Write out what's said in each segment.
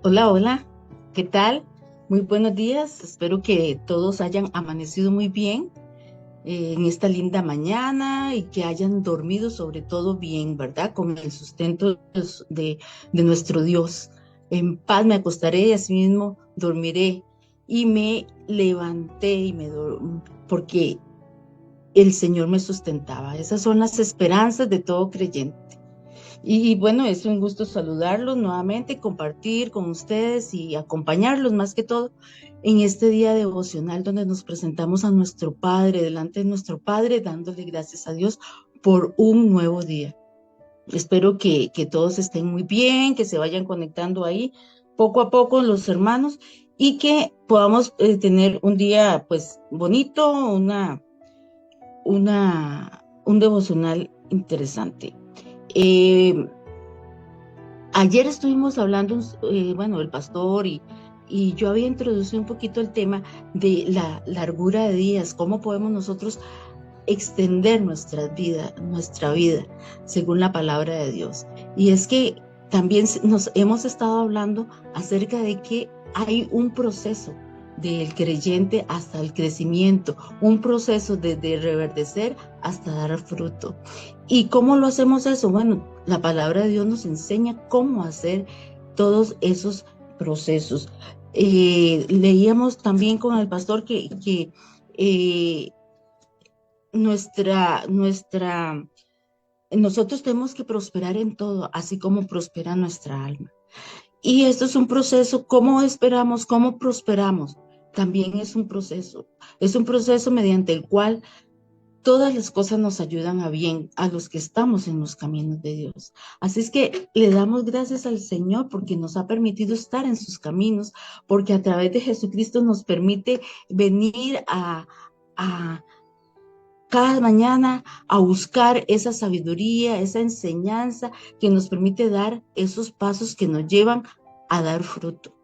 Hola, hola, ¿qué tal? Muy buenos días, espero que todos hayan amanecido muy bien en esta linda mañana y que hayan dormido sobre todo bien, ¿verdad? Con el sustento de nuestro Dios. En paz me acostaré y asimismo dormiré. Y me levanté porque el Señor me sustentaba. Esas son las esperanzas de todo creyente. Y bueno, es un gusto saludarlos nuevamente, compartir con ustedes y acompañarlos más que todo en este día devocional donde nos presentamos a nuestro Padre, delante de nuestro Padre, dándole gracias a Dios por un nuevo día. Espero que todos estén muy bien, que se vayan conectando ahí poco a poco los hermanos y que podamos tener un día pues bonito, un devocional interesante. Eh, Ayer estuvimos hablando, bueno, el pastor y yo había introducido un poquito el tema de la largura de días, cómo podemos nosotros extender nuestra vida, según la palabra de Dios. Y es que también nos hemos estado hablando acerca de que hay un proceso del creyente hasta el crecimiento, un proceso desde reverdecer hasta dar fruto. ¿Y cómo lo hacemos eso? Bueno, la palabra de Dios nos enseña cómo hacer todos esos procesos. Leíamos también con el pastor que eh, nuestra, nosotros tenemos que prosperar en todo, así como prospera nuestra alma. Y esto es un proceso, ¿cómo esperamos? ¿Cómo prosperamos? También es un proceso mediante el cual todas las cosas nos ayudan a bien a los que estamos en los caminos de Dios. Así es que le damos gracias al Señor porque nos ha permitido estar en sus caminos, porque a través de Jesucristo nos permite venir a cada mañana a buscar esa sabiduría, esa enseñanza que nos permite dar esos pasos que nos llevan a dar fruto.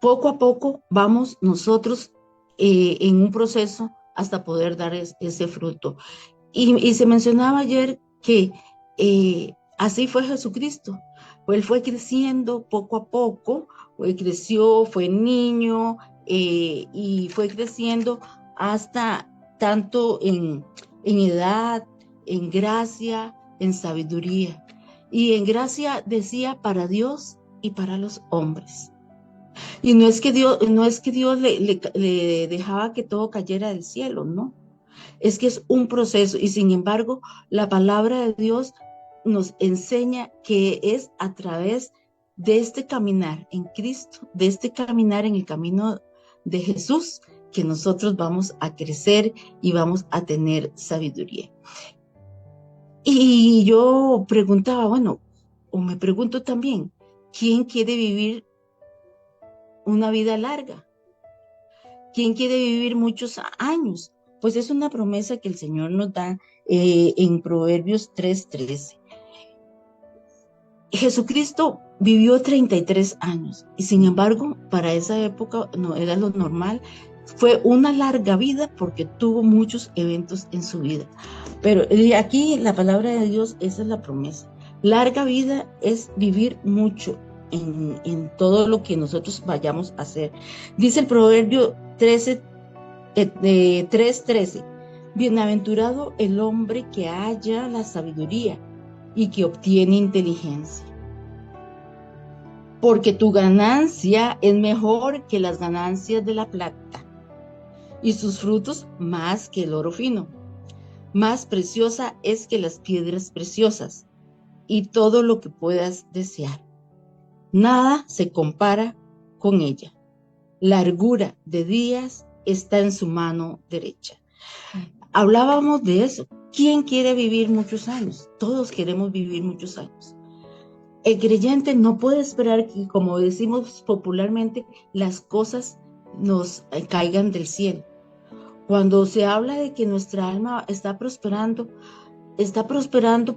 Poco a poco vamos nosotros en un proceso hasta poder dar ese fruto. Y se mencionaba ayer que así fue Jesucristo. Él fue creciendo poco a poco, creció, fue niño y fue creciendo hasta tanto en edad, en gracia, en sabiduría. Y en gracia decía para Dios y para los hombres. Y no es que Dios le dejaba que todo cayera del cielo, no. Es que es un proceso y sin embargo la palabra de Dios nos enseña que es a través de este caminar en Cristo, de este caminar en el camino de Jesús, que nosotros vamos a crecer y vamos a tener sabiduría. Y yo preguntaba, bueno, o me pregunto también, ¿quién quiere vivir una vida larga? ¿Quién quiere vivir muchos años? Pues es una promesa que el Señor nos da en Proverbios 3:13. Jesucristo vivió 33 años y sin embargo, para esa época no era lo normal. Fue una larga vida porque tuvo muchos eventos en su vida. Pero aquí la palabra de Dios, esa es la promesa. Larga vida es vivir mucho en todo lo que nosotros vayamos a hacer. Dice el Proverbio 3:13. Bienaventurado el hombre que halla la sabiduría y que obtiene inteligencia, porque tu ganancia es mejor que las ganancias de la plata y sus frutos más que el oro fino. Más preciosa es que las piedras preciosas y todo lo que puedas desear. Nada se compara con ella. Largura de días está en su mano derecha. Hablábamos de eso. ¿Quién quiere vivir muchos años? Todos queremos vivir muchos años. El creyente no puede esperar que, como decimos popularmente, las cosas nos caigan del cielo. Cuando se habla de que nuestra alma está prosperando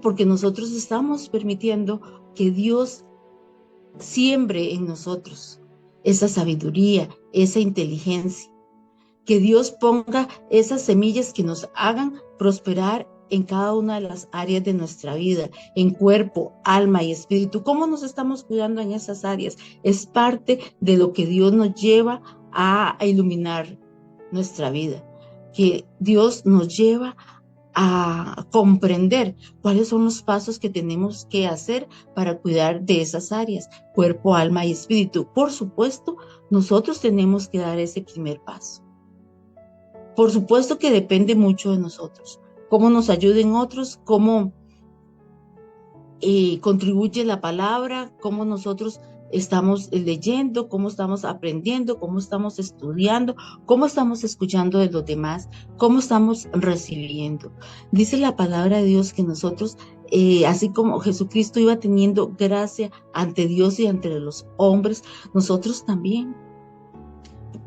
porque nosotros estamos permitiendo que Dios siembre en nosotros esa sabiduría, esa inteligencia, que Dios ponga esas semillas que nos hagan prosperar en cada una de las áreas de nuestra vida, en cuerpo, alma y espíritu. ¿Cómo nos estamos cuidando en esas áreas? Es parte de lo que Dios nos lleva a iluminar nuestra vida, que Dios nos lleva a comprender cuáles son los pasos que tenemos que hacer para cuidar de esas áreas, cuerpo, alma y espíritu. Por supuesto, nosotros tenemos que dar ese primer paso. Por supuesto que depende mucho de nosotros, cómo nos ayuden otros, cómo contribuye la palabra, cómo nosotros estamos leyendo, cómo estamos aprendiendo, cómo estamos estudiando, cómo estamos escuchando de los demás, cómo estamos recibiendo. Dice la palabra de Dios que nosotros, así como Jesucristo iba teniendo gracia ante Dios y ante los hombres, nosotros también.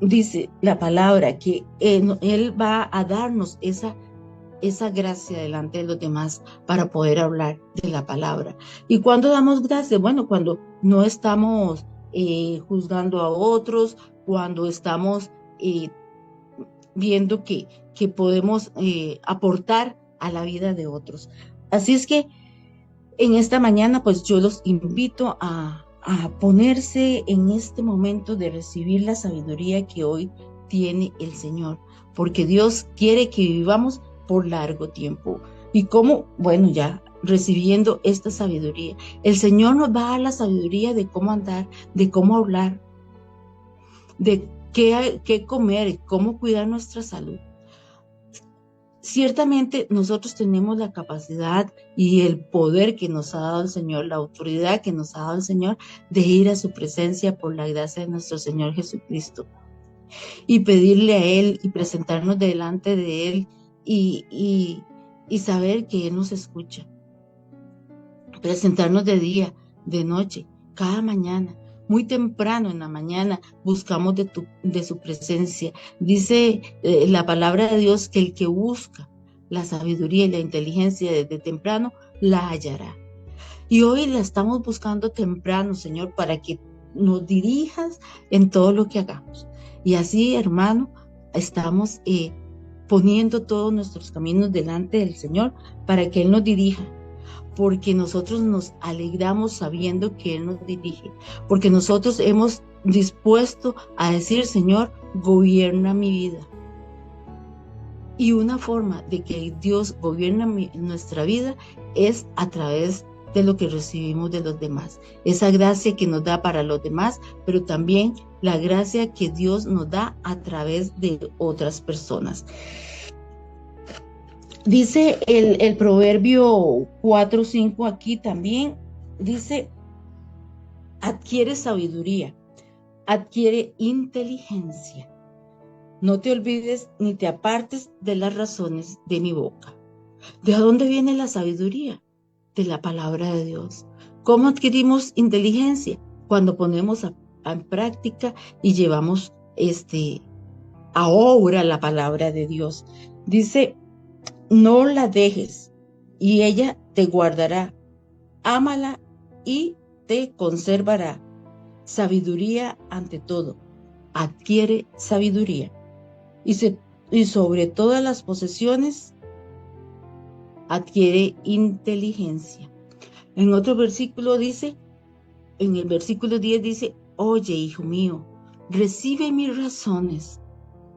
Dice la palabra que Él va a darnos esa gracia delante de los demás para poder hablar de la palabra. ¿Y cuándo damos gracia? Bueno, cuando no estamos juzgando a otros, cuando estamos viendo que podemos aportar a la vida de otros. Así es que en esta mañana, pues yo los invito a ponerse en este momento de recibir la sabiduría que hoy tiene el Señor, porque Dios quiere que vivamos por largo tiempo. ¿Y cómo? Bueno, ya recibiendo esta sabiduría. El Señor nos va a dar la sabiduría de cómo andar, de cómo hablar, de qué comer, cómo cuidar nuestra salud. Ciertamente nosotros tenemos la capacidad y el poder que nos ha dado el Señor, la autoridad que nos ha dado el Señor de ir a su presencia por la gracia de nuestro Señor Jesucristo y pedirle a Él y presentarnos delante de Él y saber que Él nos escucha. Presentarnos de día, de noche, cada mañana. Muy temprano en la mañana buscamos de su presencia. Dice la palabra de Dios que el que busca la sabiduría y la inteligencia desde temprano, la hallará. Y hoy la estamos buscando temprano, Señor, para que nos dirijas en todo lo que hagamos. Y así, hermano, estamos poniendo todos nuestros caminos delante del Señor para que Él nos dirija. Porque nosotros nos alegramos sabiendo que Él nos dirige, porque nosotros hemos dispuesto a decir, Señor, gobierna mi vida. Y una forma de que Dios gobierna nuestra vida es a través de lo que recibimos de los demás. Esa gracia que nos da para los demás, pero también la gracia que Dios nos da a través de otras personas. Dice el proverbio 4:5 aquí también, dice, adquiere sabiduría, adquiere inteligencia. No te olvides ni te apartes de las razones de mi boca. ¿De dónde viene la sabiduría? De la palabra de Dios. ¿Cómo adquirimos inteligencia? Cuando ponemos en práctica y llevamos a obra la palabra de Dios. Dice, no la dejes y ella te guardará. Ámala y te conservará. Sabiduría ante todo. Adquiere sabiduría. Y sobre todas las posesiones, adquiere inteligencia. En otro versículo dice, en el versículo 10 dice, oye, hijo mío, recibe mis razones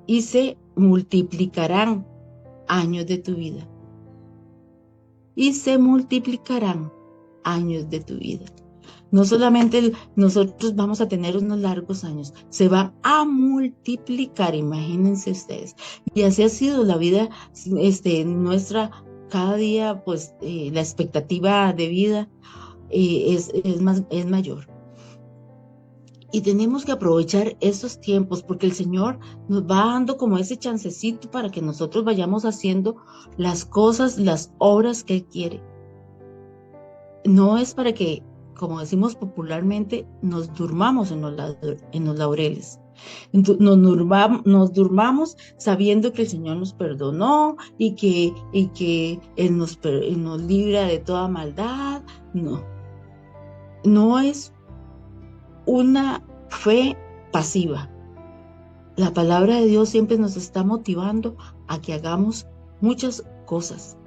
y se multiplicarán años de tu vida. Y se multiplicarán años de tu vida. No solamente nosotros vamos a tener unos largos años, se va a multiplicar, imagínense ustedes. Y así ha sido la vida nuestra, cada día, pues la expectativa de vida es mayor. Y tenemos que aprovechar esos tiempos porque el Señor nos va dando como ese chancecito para que nosotros vayamos haciendo las cosas, las obras que Él quiere. No es para que, como decimos popularmente, nos durmamos en los laureles. Nos durmamos sabiendo que el Señor nos perdonó y que Él nos libra de toda maldad. No es una fe pasiva. La palabra de Dios siempre nos está motivando a que hagamos muchas cosas.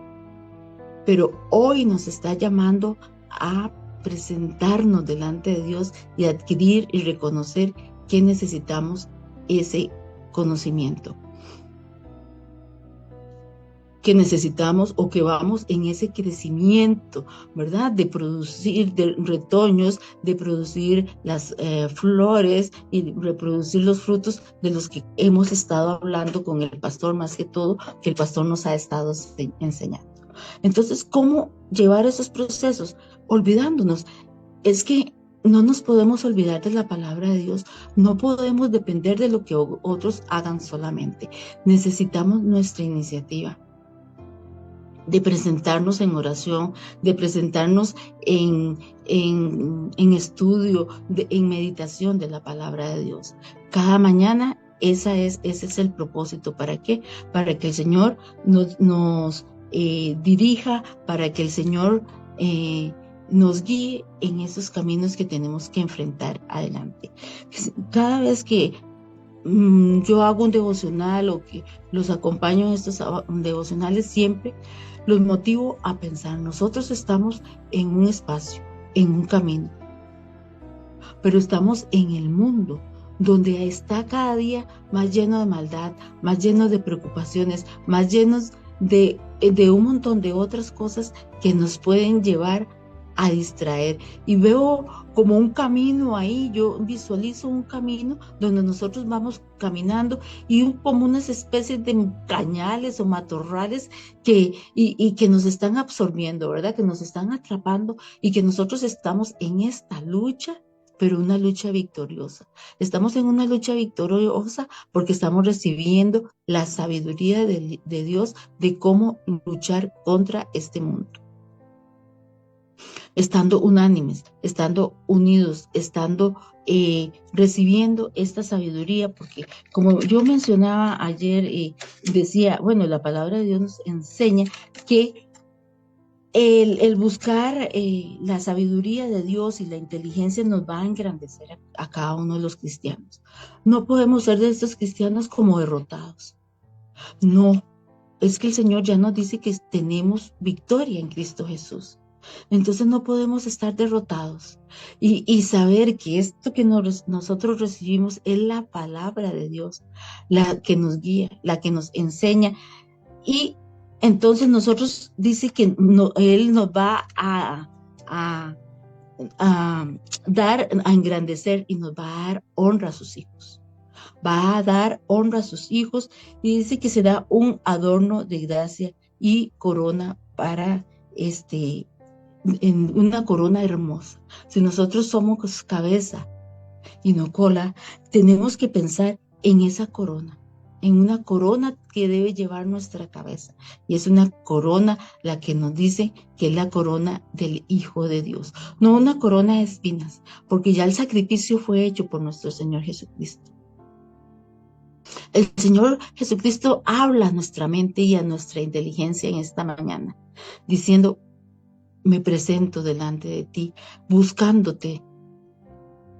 pero hoy nos está llamando a presentarnos delante de Dios y adquirir y reconocer que necesitamos ese conocimiento, que necesitamos o que vamos en ese crecimiento, ¿verdad? De producir de retoños, de producir las flores y reproducir los frutos de los que hemos estado hablando con el pastor, más que todo, que el pastor nos ha estado enseñando. Entonces, ¿cómo llevar esos procesos? Olvidándonos. Es que no nos podemos olvidar de la palabra de Dios. No podemos depender de lo que otros hagan solamente. Necesitamos nuestra iniciativa de presentarnos en oración, de presentarnos en estudio, en meditación de la palabra de Dios. Cada mañana ese es el propósito. ¿Para qué? Para que el Señor nos dirija, para que el Señor nos guíe en esos caminos que tenemos que enfrentar adelante. Cada vez que yo hago un devocional o que los acompaño en estos devocionales, siempre los motivo a pensar. Nosotros estamos en un espacio, en un camino, pero estamos en el mundo donde está cada día más lleno de maldad, más lleno de preocupaciones, más llenos de un montón de otras cosas que nos pueden llevar a distraer. Y veo como un camino ahí, yo visualizo un camino donde nosotros vamos caminando y como unas especies de cañales o matorrales y que nos están absorbiendo, ¿verdad? Que nos están atrapando y que nosotros estamos en esta lucha, pero una lucha victoriosa. Estamos en una lucha victoriosa porque estamos recibiendo la sabiduría de Dios de cómo luchar contra este mundo. Estando unánimes, estando unidos, estando recibiendo esta sabiduría, porque como yo mencionaba ayer, decía, bueno, la palabra de Dios nos enseña que el buscar la sabiduría de Dios y la inteligencia nos va a engrandecer a cada uno de los cristianos. No podemos ser de estos cristianos como derrotados. No, es que el Señor ya nos dice que tenemos victoria en Cristo Jesús. Entonces no podemos estar derrotados y saber que esto que nosotros recibimos es la palabra de Dios, la que nos guía, la que nos enseña. Y entonces nosotros dice que Él nos va a dar, a engrandecer y nos va a dar honra a sus hijos. Va a dar honra a sus hijos y dice que será un adorno de gracia y corona para en una corona hermosa. Si nosotros somos cabeza y no cola, tenemos que pensar en esa corona, en una corona que debe llevar nuestra cabeza. Y es una corona la que nos dice que es la corona del Hijo de Dios, no una corona de espinas, porque ya el sacrificio fue hecho por nuestro Señor Jesucristo. El Señor Jesucristo habla a nuestra mente y a nuestra inteligencia en esta mañana, diciendo: me presento delante de ti, buscándote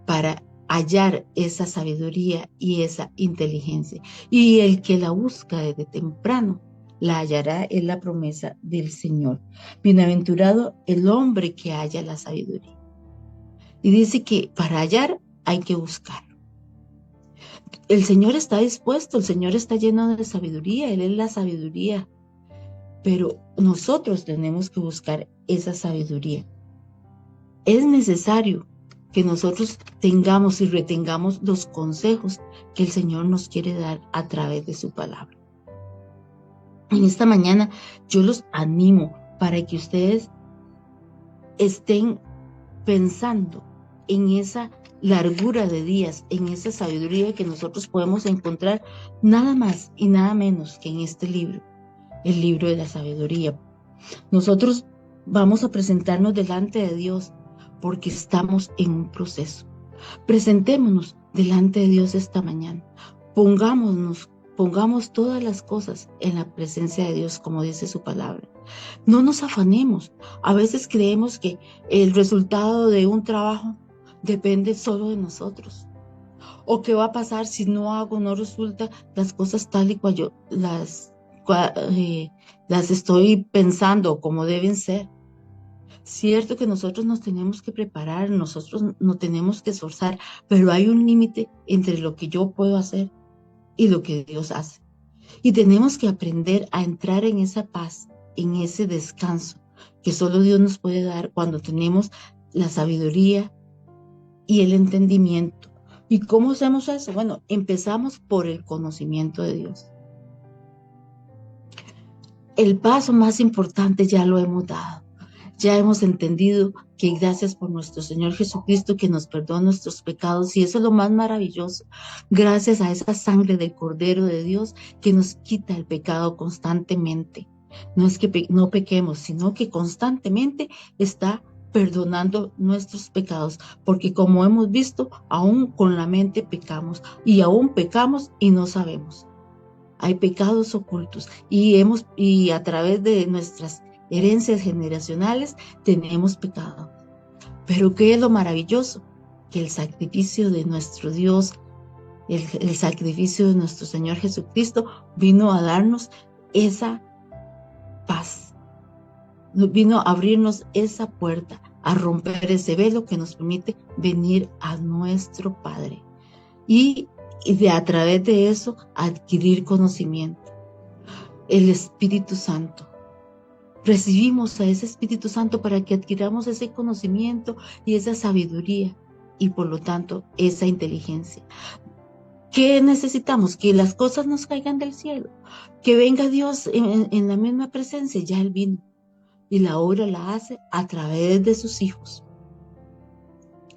para hallar esa sabiduría y esa inteligencia. Y el que la busca desde temprano, la hallará, es la promesa del Señor. Bienaventurado el hombre que halla la sabiduría. Y dice que para hallar hay que buscar. El Señor está dispuesto, el Señor está lleno de sabiduría, Él es la sabiduría. Pero nosotros tenemos que buscar esa sabiduría. Es necesario que nosotros tengamos y retengamos los consejos que el Señor nos quiere dar a través de su palabra. En esta mañana yo los animo para que ustedes estén pensando en esa largura de días, en esa sabiduría que nosotros podemos encontrar nada más y nada menos que en este libro, el libro de la sabiduría. Nosotros vamos a presentarnos delante de Dios porque estamos en un proceso. Presentémonos delante de Dios esta mañana. Pongamos todas las cosas en la presencia de Dios, como dice su palabra. No nos afanemos. A veces creemos que el resultado de un trabajo depende solo de nosotros. O qué va a pasar si no hago, no resulta las cosas tal y cual las estoy pensando como deben ser. Cierto que nosotros nos tenemos que preparar, nosotros nos tenemos que esforzar, pero hay un límite entre lo que yo puedo hacer y lo que Dios hace. Y tenemos que aprender a entrar en esa paz, en ese descanso que solo Dios nos puede dar cuando tenemos la sabiduría y el entendimiento. ¿Y cómo hacemos eso? Bueno, empezamos por el conocimiento de Dios. El paso más importante ya lo hemos dado. Ya hemos entendido que gracias por nuestro Señor Jesucristo que nos perdona nuestros pecados, y eso es lo más maravilloso. Gracias a esa sangre del Cordero de Dios que nos quita el pecado constantemente. No es que no pequemos, sino que constantemente está perdonando nuestros pecados, porque como hemos visto, aún con la mente pecamos, y aún pecamos y no sabemos. Hay pecados ocultos y a través de nuestras herencias generacionales tenemos pecado. Pero ¿qué es lo maravilloso? Que el sacrificio de nuestro Dios, el sacrificio de nuestro Señor Jesucristo vino a darnos esa paz, vino a abrirnos esa puerta, a romper ese velo que nos permite venir a nuestro Padre y a través de eso adquirir conocimiento. El Espíritu Santo. Recibimos a ese Espíritu Santo para que adquiramos ese conocimiento y esa sabiduría y por lo tanto esa inteligencia. ¿Qué necesitamos? Que las cosas nos caigan del cielo, que venga Dios en la misma presencia. Ya Él vino y la obra la hace a través de sus hijos,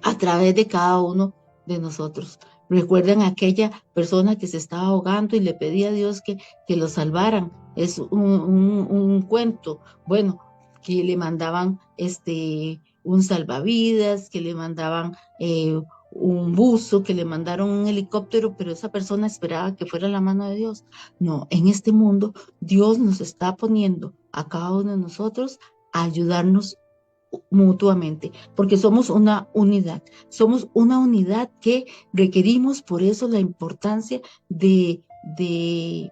a través de cada uno de nosotros. Recuerdan a aquella persona que se estaba ahogando y le pedía a Dios que lo salvaran. Es un cuento, bueno, que le mandaban un salvavidas, que le mandaban un buzo, que le mandaron un helicóptero, pero esa persona esperaba que fuera la mano de Dios. No, en este mundo Dios nos está poniendo a cada uno de nosotros a ayudarnos mutuamente, porque somos una unidad que requerimos. Por eso la importancia de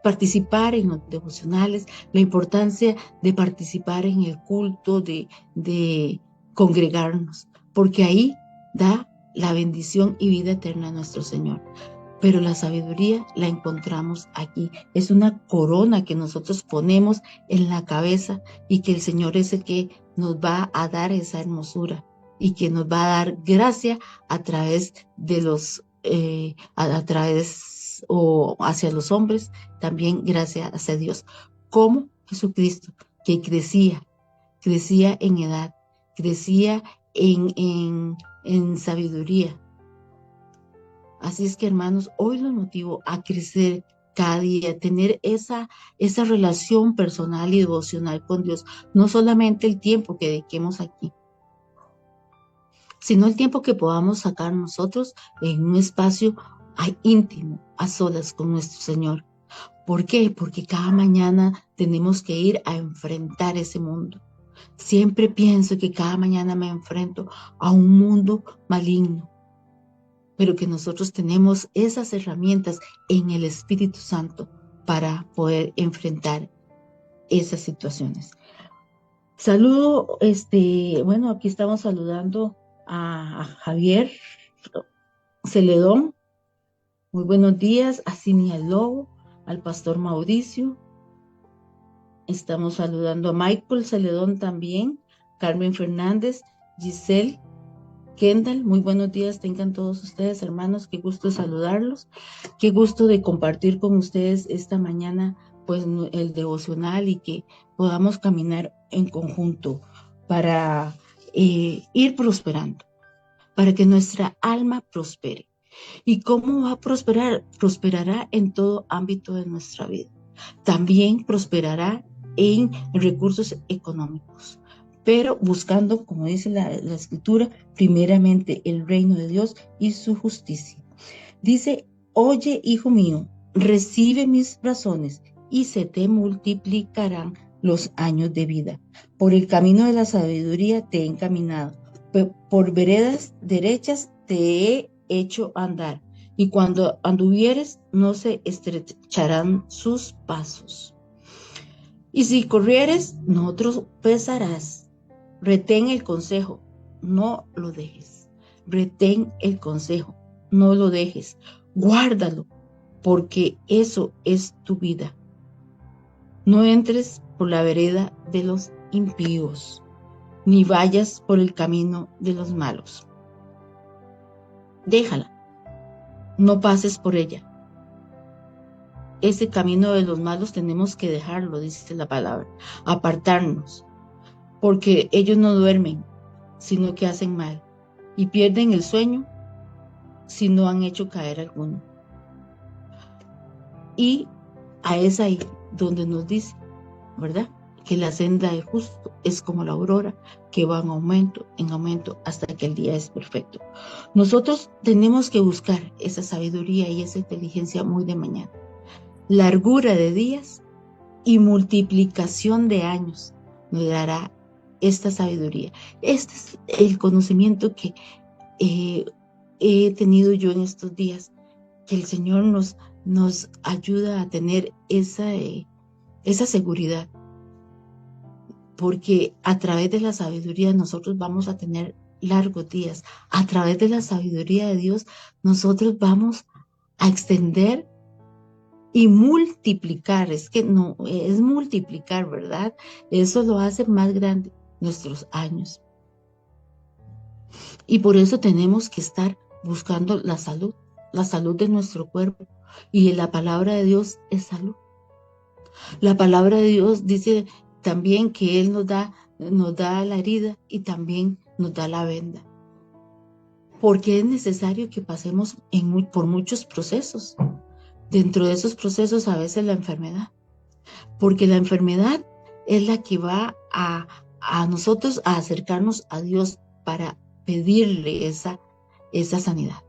participar en los devocionales, la importancia de participar en el culto, de congregarnos, porque ahí da la bendición y vida eterna a nuestro Señor. Pero la sabiduría la encontramos aquí. Es una corona que nosotros ponemos en la cabeza y que el Señor es el que nos va a dar esa hermosura y que nos va a dar gracia a través de a través o hacia los hombres, también gracias hacia Dios. Como Jesucristo, que crecía en edad, crecía en sabiduría. Así es que, hermanos, hoy los motivo a crecer cada día, tener esa relación personal y devocional con Dios. No solamente el tiempo que dediquemos aquí, sino el tiempo que podamos sacar nosotros en un espacio íntimo, a solas con nuestro Señor. ¿Por qué? Porque cada mañana tenemos que ir a enfrentar ese mundo. Siempre pienso que cada mañana me enfrento a un mundo maligno, pero que nosotros tenemos esas herramientas en el Espíritu Santo para poder enfrentar esas situaciones. Saludo, bueno, aquí estamos saludando a Javier Celedón. Muy buenos días, a Cinia Lobo, al pastor Mauricio. Estamos saludando a Michael Celedón también, Carmen Fernández, Giselle Kendall. Muy buenos días tengan todos ustedes, hermanos. Qué gusto saludarlos. Qué gusto de compartir con ustedes esta mañana, pues, el devocional y que podamos caminar en conjunto para ir prosperando, para que nuestra alma prospere. ¿Y cómo va a prosperar? Prosperará en todo ámbito de nuestra vida. También prosperará en recursos económicos, pero buscando, como dice la Escritura, primeramente el reino de Dios y su justicia. Dice: oye, hijo mío, recibe mis razones y se te multiplicarán los años de vida. Por el camino de la sabiduría te he encaminado, por veredas derechas te he hecho andar, y cuando anduvieres no se estrecharán sus pasos. Y si corrieres, no tropezarás. Retén el consejo, no lo dejes. Retén el consejo, no lo dejes. Guárdalo, porque eso es tu vida. No entres por la vereda de los impíos, ni vayas por el camino de los malos. Déjala, no pases por ella. Ese camino de los malos tenemos que dejarlo, dice la palabra, apartarnos, porque ellos no duermen, sino que hacen mal, y pierden el sueño si no han hecho caer alguno. Y es ahí donde nos dice, ¿verdad?, que la senda del justo es como la aurora, que va en aumento, hasta que el día es perfecto. Nosotros tenemos que buscar esa sabiduría y esa inteligencia muy de mañana. Largura de días y multiplicación de años nos dará esta sabiduría. Este es el conocimiento que he tenido yo en estos días, que el Señor nos ayuda a tener esa seguridad, porque a través de la sabiduría nosotros vamos a tener largos días. A través de la sabiduría de Dios nosotros vamos a extender y multiplicar. Es que no, es multiplicar, ¿verdad? Eso lo hace más grande nuestros años. Y por eso tenemos que estar buscando la salud de nuestro cuerpo. Y la palabra de Dios es salud. La palabra de Dios dice también que Él nos da la herida y también nos da la venda. Porque es necesario que pasemos por muchos procesos. Dentro de esos procesos a veces la enfermedad. Porque la enfermedad es la que va a nosotros a acercarnos a Dios para pedirle esa sanidad.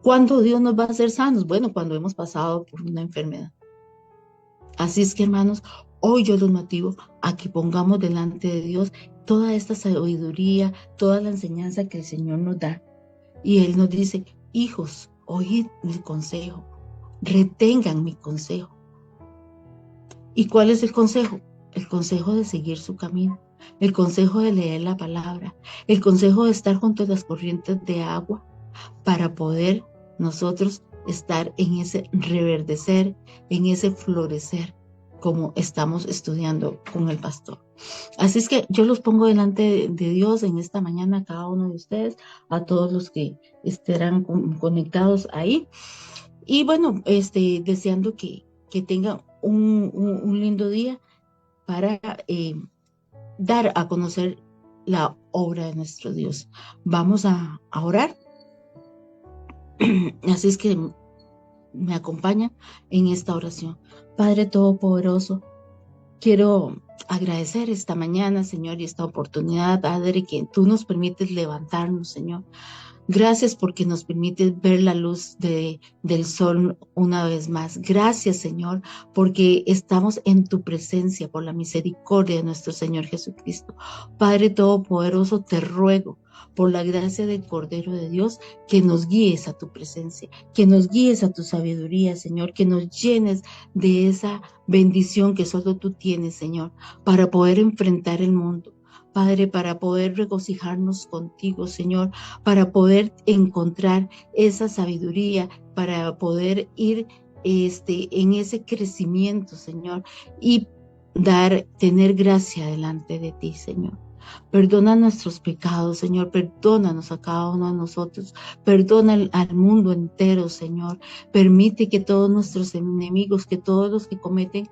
¿Cuándo Dios nos va a hacer sanos? Bueno, cuando hemos pasado por una enfermedad. Así es que, hermanos, hoy yo los motivo a que pongamos delante de Dios toda esta sabiduría, toda la enseñanza que el Señor nos da. Y Él nos dice, hijos, oíd mi consejo, retengan mi consejo. ¿Y cuál es el consejo? El consejo de seguir su camino, el consejo de leer la palabra, el consejo de estar junto a las corrientes de agua para poder nosotros estar en ese reverdecer, en ese florecer, como estamos estudiando con el pastor. Así es que yo los pongo delante de Dios en esta mañana, cada uno de ustedes, a todos los que estarán conectados ahí. Y bueno, deseando que tengan un lindo día para dar a conocer la obra de nuestro Dios. Vamos a orar. Así es que me acompañan en esta oración. Padre Todopoderoso, quiero agradecer esta mañana, Señor, y esta oportunidad, Padre, que tú nos permites levantarnos, Señor. Gracias porque nos permites ver la luz del sol una vez más. Gracias, Señor, porque estamos en tu presencia por la misericordia de nuestro Señor Jesucristo. Padre Todopoderoso, te ruego por la gracia del Cordero de Dios que nos guíes a tu presencia, que nos guíes a tu sabiduría, Señor, que nos llenes de esa bendición que solo tú tienes, Señor, para poder enfrentar el mundo. Padre, para poder regocijarnos contigo, Señor, para poder encontrar esa sabiduría, para poder ir en ese crecimiento, Señor, y tener gracia delante de ti, Señor. Perdona nuestros pecados, Señor, perdónanos a cada uno de nosotros, perdona al mundo entero, Señor. Permite que todos nuestros enemigos, que todos los que cometen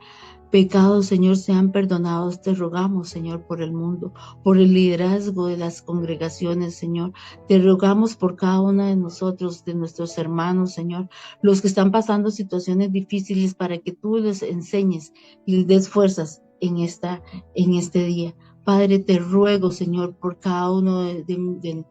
pecados, Señor, sean perdonados. Te rogamos, Señor, por el mundo, por el liderazgo de las congregaciones, Señor. Te rogamos por cada una de nosotros, de nuestros hermanos, Señor, los que están pasando situaciones difíciles, para que tú les enseñes y les des fuerzas en este día. Padre, te ruego, Señor, por cada uno de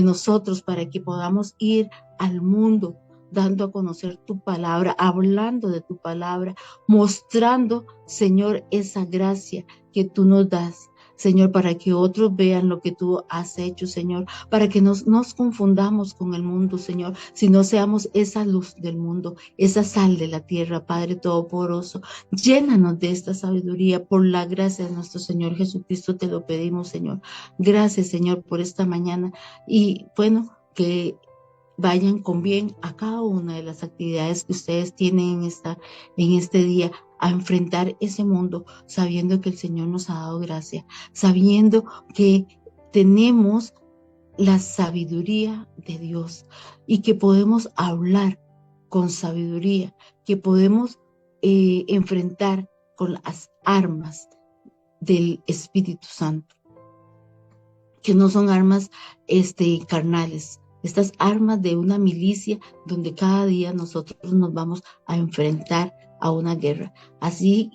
nosotros, para que podamos ir al mundo dando a conocer tu palabra, hablando de tu palabra, mostrando, Señor, esa gracia que tú nos das. Señor, para que otros vean lo que tú has hecho, Señor, para que nos confundamos con el mundo, Señor, si no seamos esa luz del mundo, esa sal de la tierra, Padre Todopoderoso. Llénanos de esta sabiduría por la gracia de nuestro Señor Jesucristo, te lo pedimos, Señor. Gracias, Señor, por esta mañana y bueno, que vayan con bien a cada una de las actividades que ustedes tienen en este día, a enfrentar ese mundo, sabiendo que el Señor nos ha dado gracia, sabiendo que tenemos la sabiduría de Dios y que podemos hablar con sabiduría, que podemos enfrentar con las armas del Espíritu Santo, que no son armas carnales, estas armas de una milicia donde cada día nosotros nos vamos a enfrentar a una guerra. Así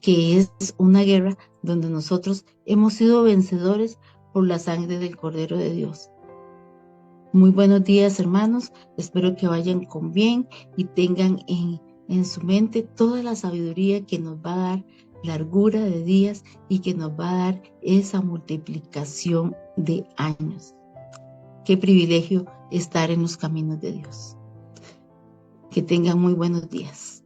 que es una guerra donde nosotros hemos sido vencedores por la sangre del Cordero de Dios. Muy buenos días, hermanos. Espero que vayan con bien y tengan en su mente toda la sabiduría que nos va a dar largura de días y que nos va a dar esa multiplicación de años. Qué privilegio estar en los caminos de Dios. Que tengan muy buenos días.